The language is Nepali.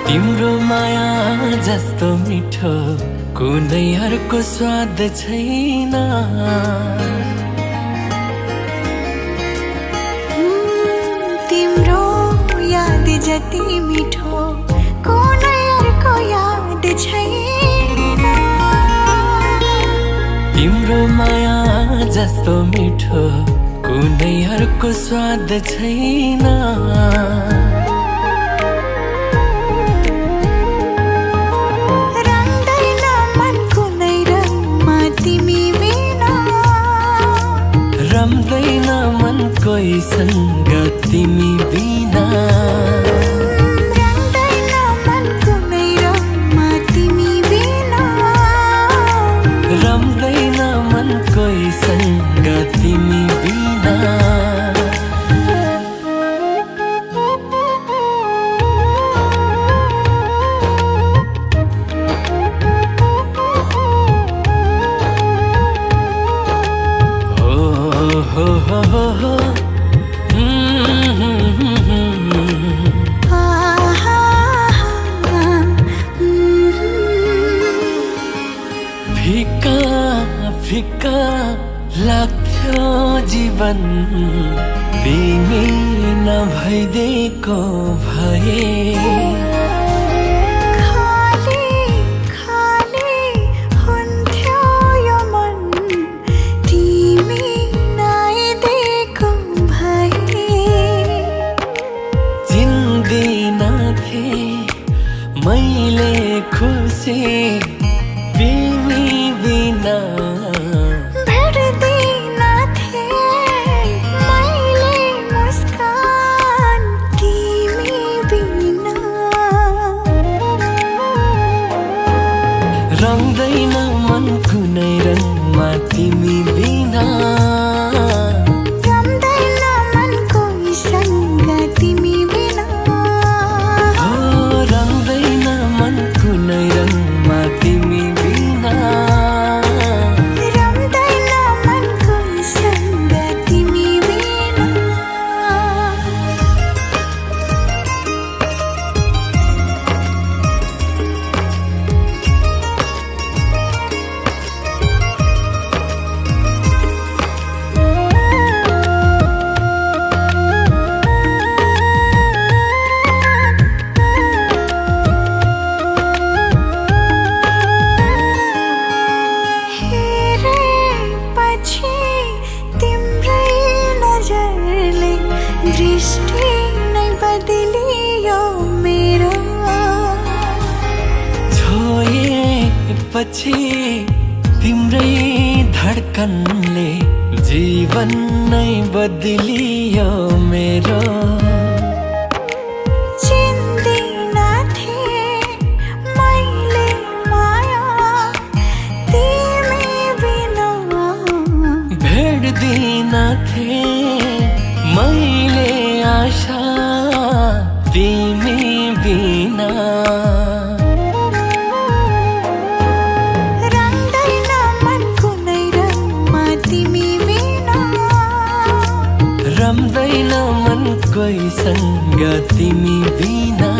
तिम्रो माया जस्तो मिठो कुनै अर्को स्वाद छैन। तिम्रो याद जति मिठो कुनै अर्को याद छैन। तिम्रो माया जस्तो मिठो कुनै अर्को स्वाद छैन। रङ्दैन मन कुनै रङमा तिमी बिना, रम्दैन मन कोहीसँग तिमी बिना। रङ्दैन मन कुनै रङमा तिमी बिना, रम्दैन मन कोहीसँग तिमी बिना। हो फिका फिका लाग्थ्यो जीवन तिमी नभइदिएको भए। खाली खाली हुन्थ्यो यो मन तिमी नआइदिएको भए। चिन्दिनथे मैले खुसी तिमी बिना। भेट्दिनथे मैले मुस्कान तिमी बिना। रङ्दैन मन कुनै रङमा तिमी बिना। रम्दैन मन कोहीसँग तिमी बिना। हो रङ्दैन मन कुनै रङमा तिमी बिना। रम्दैन मन कोहीसँग तिमी बिना। हेरेपछि तिम्रै नजरले दृष्टि नै बदलियो मेरो। छोएपछि तिम्रै धड्कनले जीवन नै बदलियो मेरो। चिन्दिनथे मैले माया तिमी बिना। भेट्दिनथे मैले आशा तिमी बिना। रङ्दैन मन कुनै रङमा तिमी बिना। रम्दैन मन कोहीसँग तिमी बिना।